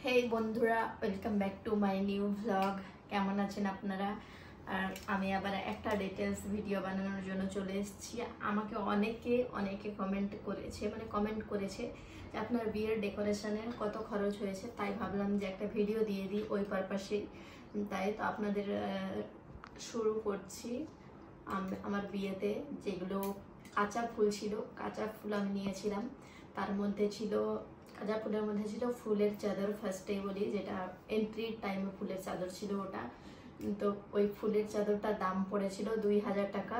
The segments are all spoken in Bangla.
হেই বন্ধুরা, welcome back to my new vlog. কেমন আছেন আপনারা? আর আমি আবার একটা ডিটেলস ভিডিও বানানোর জন্য চলে এসেছি। আমাকে অনেকে কমেন্ট করেছে যে আপনার বিয়ের ডেকোরেশনে কত খরচ হয়েছে, তাই ভাবলাম যে একটা ভিডিও দিয়ে দিই ওই পারপাসেই। তাই তো আপনাদের শুরু করছি। আমার বিয়েতে যেগুলো কাঁচা ফুল ছিল, কাঁচা ফুল আমি নিয়েছিলাম। তার মধ্যে ছিল কাঁচা ফুলের মধ্যে ছিল ফুলের চাদর, ফার্স্টেই বলি, যেটা এন্ট্রির টাইমে ফুলের চাদর ছিল ওটা। তো ওই ফুলের চাদরটার দাম পড়েছিল 2000 টাকা।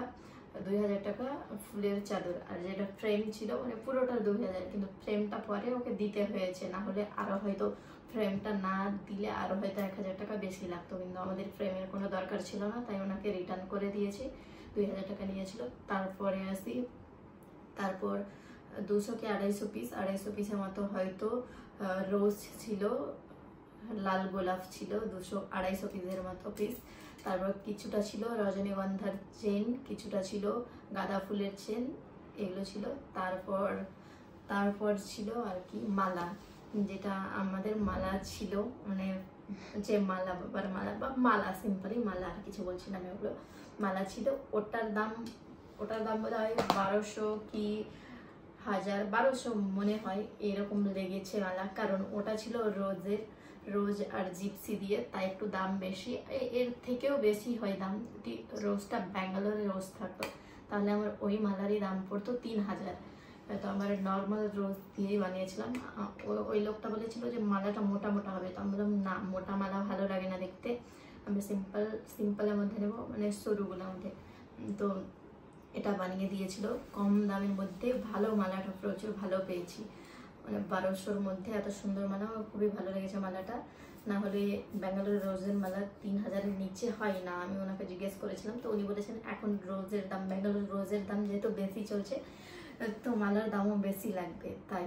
2000 টাকা ফুলের চাদর। আর যেটা ফ্রেম ছিল মানে পুরোটা 2000, কিন্তু ফ্রেমটা পরে ওকে দিতে হয়েছে, না হলে আরো হয়তো ফ্রেমটা না দিলে আরো হয়তো 1000 টাকা বেশি লাগতো, কিন্তু আমাদের ফ্রেমের কোনো দরকার ছিল না, তাই ওনাকে রিটার্ন করে দিয়েছি। 2000 টাকা নিয়েছিল। তারপরে আসি, তারপর 200 কি 250 পিসের মতো হয়তো রোজ ছিল, লাল গোলাপ ছিল 200-250 পিসের মতো পিস। তারপর কিছুটা ছিল রজনীগন্ধার চেন, কিছুটা ছিল গাঁদা ফুলের চেন, এগুলো ছিল। তারপর ছিল আর কি মালা, যেটা আমাদের মালা ছিল, মানে যে মালা, বাবার মালা বা মালা, সিম্পলি মালা, আর কিছু বলছি না আমি, ওগুলো মালা ছিল। ওটার দাম বোধ হয় 1200 কি 1200 মনে হয়, এরকম লেগেছে মালা। কারণ ওটা ছিল রোজ আর জিপসি দিয়ে, তাই একটু দাম বেশি। এর থেকেও বেশি হয় দাম যদি রোজটা ব্যাঙ্গালোরের রোজ থাকতো, তাহলে আমার ওই মালারই দাম পড়তো 3000। তো আমার নর্মাল রোজ দিয়েই বানিয়েছিলাম। ওই লোকটা বলেছিল যে মালাটা মোটা মোটা হবে, তো আমি বললাম না, মোটা মালা ভালো লাগে না দেখতে, আমি সিম্পলের মধ্যে নেবো, মানে সরুগুলোর মধ্যে। তো এটা বানিয়ে দিয়েছিল কম দামের মধ্যে। ভালো মালাটা প্রচুর ভালো পেয়েছি, মানে 1200-র মধ্যে এত সুন্দর মালা, খুবই ভালো লেগেছে মালাটা। না হলে ব্যাঙ্গালোর রোজের মালা 3000-এর নিচে হয় না। আমি ওনাকে জিজ্ঞেস করেছিলাম, তো উনি বলেছেন এখন রোজের দাম, ব্যাঙ্গালোর রোজের দাম যেহেতু বেশি চলছে, তো মালার দামও বেশি লাগবে, তাই।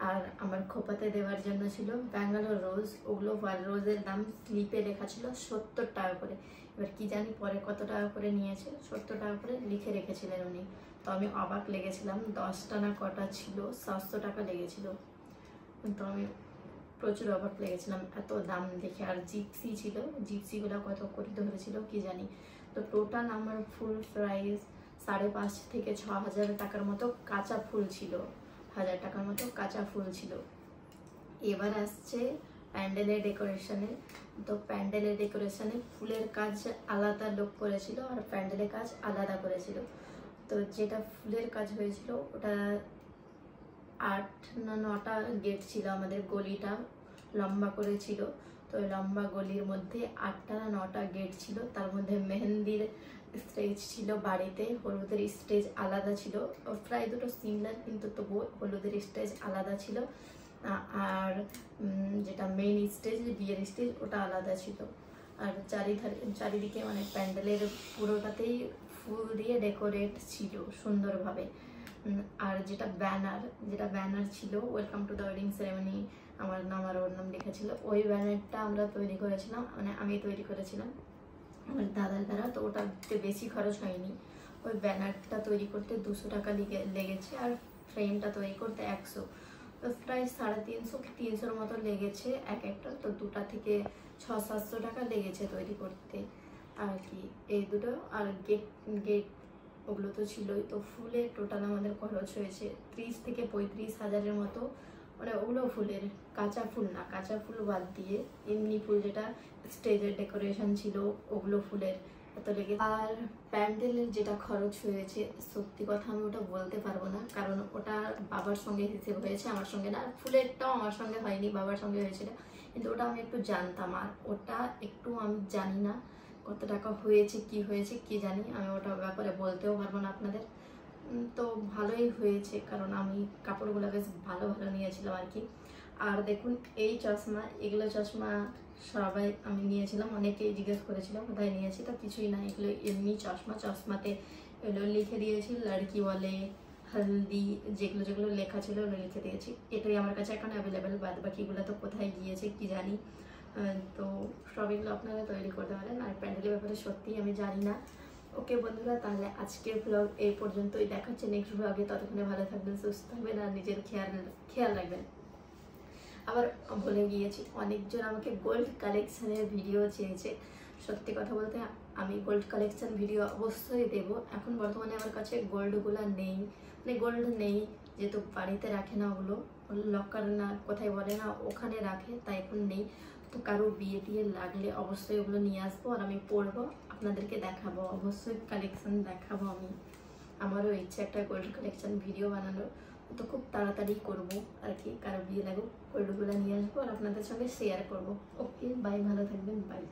আর আমার খোপাতে দেওয়ার জন্য ছিল ব্যাঙ্গালোর রোজ, ওগুলো রোজের দাম স্লিপে লেখা ছিল 70 টাকা করে। এবার কি জানি পরে কত টাকা করে নিয়েছে, 70 টাকা করে লিখে রেখেছিলেন উনি। তো আমি অবাক লেগেছিলাম, 10টা না কটা ছিল, 700 টাকা লেগেছিল। তো আমি প্রচুর অবাক লেগেছিলাম এত দাম দেখে। আর জিপসি ছিল, জিপসিগুলো কত করে ধরেছিল কি জানি। তো টোটাল আমার ফুল প্রাইস 5,500 থেকে 6,000 টাকার মতো কাঁচা ফুল ছিল, 1000 টাকার মতো কাঁচা ফুল ছিল। এবার আসছে প্যান্ডেলের ডেকোরেশনে। তো প্যান্ডেলের ডেকোরেশনে ফুলের কাজ আলাদা লোক করেছিল, আর প্যান্ডেলের কাজ আলাদা করেছিল। তো যেটা ফুলের কাজ হয়েছিল ওটা 8 না 9টা গেট ছিল, আমাদের গলিটা লম্বা করে ছিল। তো ওই লম্বা গলির মধ্যে 8টা না 9টা গেট ছিল। তার মধ্যে মেহেন্দির স্টেজ ছিল বাড়িতে, হলুদের স্টেজ আলাদা ছিল, প্রায় দুটো সিমিলার, কিন্তু তবুও হলুদের স্টেজ আলাদা ছিল। আর যেটা মেইন স্টেজ, বিয়ের স্টেজ, ওটা আলাদা ছিল। আর চারিদিকে মানে প্যান্ডেলের পুরোটাতেই ফুল দিয়ে ডেকোরেট ছিল সুন্দরভাবে। আর যেটা ব্যানার ছিল, welcome to the wedding ceremony, আমার নাম আর ওর নাম লেখা ছিল, ওই ব্যানারটা আমরা তৈরি করেছিলাম, মানে আমি তৈরি করেছিলাম আমার দাদার দ্বারা। তো ওটাতে বেশি খরচ হয়নি, ওই ব্যানারটা তৈরি করতে 200 টাকা লেগেছে, আর ফ্রেমটা তৈরি করতে 100, প্রায় 350 কি 300-র মতো লেগেছে এক একটা। তো দুটা থেকে 600-700 টাকা লেগেছে তৈরি করতে আর কি, এই দুটো। আর গেট ওগুলো তো ছিলই। তো ফুলের টোটাল আমাদের খরচ হয়েছে 30 থেকে 35,000-এর মতো, মানে ওগুলো ফুলের, কাঁচা ফুল না, কাঁচা ফুল বাদ দিয়ে এমনি ফুল যেটা স্টেজের ডেকোরেশন ছিল ওগুলো ফুলের এত লেগে। আর প্যান্ডেলের যেটা খরচ হয়েছে, সত্যি কথা আমি ওটা বলতে পারবো না, কারণ ওটা বাবার সঙ্গে হিসেব হয়েছে, আমার সঙ্গে না। ফুলেরটাও আমার সঙ্গে হয়নি, বাবার সঙ্গে হয়েছিল, কিন্তু ওটা আমি একটু জানতাম। আর ওটা একটু আমি জানি না কত টাকা হয়েছে কি জানি, আমি ওটা ব্যাপারে বলতেও পারবো না আপনাদের। তো ভালোই হয়েছে, কারণ আমি কাপড়গুলো বেশ ভালো ভালো নিয়েছিলাম আর কি। আর দেখুন এই চশমা, এগুলো চশমা সবাই আমি নিয়েছিলাম, অনেকেই জিজ্ঞেস করেছিল কোথায় নিয়েছি, তো কিছুই না, এগুলো এমনি চশমাতে এগুলো লিখে দিয়েছি, লড়কি বলে হলদি, যেগুলো যেগুলো লেখা ছিল ওগুলো লিখে দিয়েছি। এটাই আমার কাছে এখন অ্যাভেলেবেল, বাদ বাকিগুলো তো কোথায় গিয়েছে কি জানি। তো সব এগুলো আপনারা তৈরি করতে পারেন। আর প্যান্ডেলের ব্যাপারে সত্যিই আমি জানি না। ওকে বন্ধুরা, তাহলে আজকের ব্লগ এই পর্যন্তই, দেখাচ্ছে নেক্সট ব্লগে। ততক্ষণে ভালো থাকবেন, সুস্থ থাকবেন, আর নিজের খেয়াল রাখবেন। আবার বলে গিয়েছি, অনেকজন আমাকে গোল্ড কালেকশনের ভিডিও চেয়েছে। সত্যি কথা বলতে আমি গোল্ড কালেকশন ভিডিও অবশ্যই দেব। এখন বর্তমানে আমার কাছে গোল্ডগুলো নেই, মানে গোল্ড নেই, যেহেতু বাড়িতে রাখে না, ওগুলো লকার না কোথায় বলে না ওখানে রাখে, তাই এখন নেই। তো কারো বিয়ে টিয়ে লাগলে অবশ্যই ওগুলো নিয়ে আসবো আর আমি পরবো, আপনাদেরকে দেখাবো, অবশ্যই কালেকশন দেখাবো আমি। আমারও ইচ্ছে একটা গোল্ড কালেকশন ভিডিও বানানোর, তো খুব তাড়াতাড়ি করবো আর কি। কারো বিয়ে লাগুক গোল্ডগুলো নিয়ে আসবো আর আপনাদের সঙ্গে শেয়ার করবো। ওকে বাই, ভালো থাকবেন, বাই।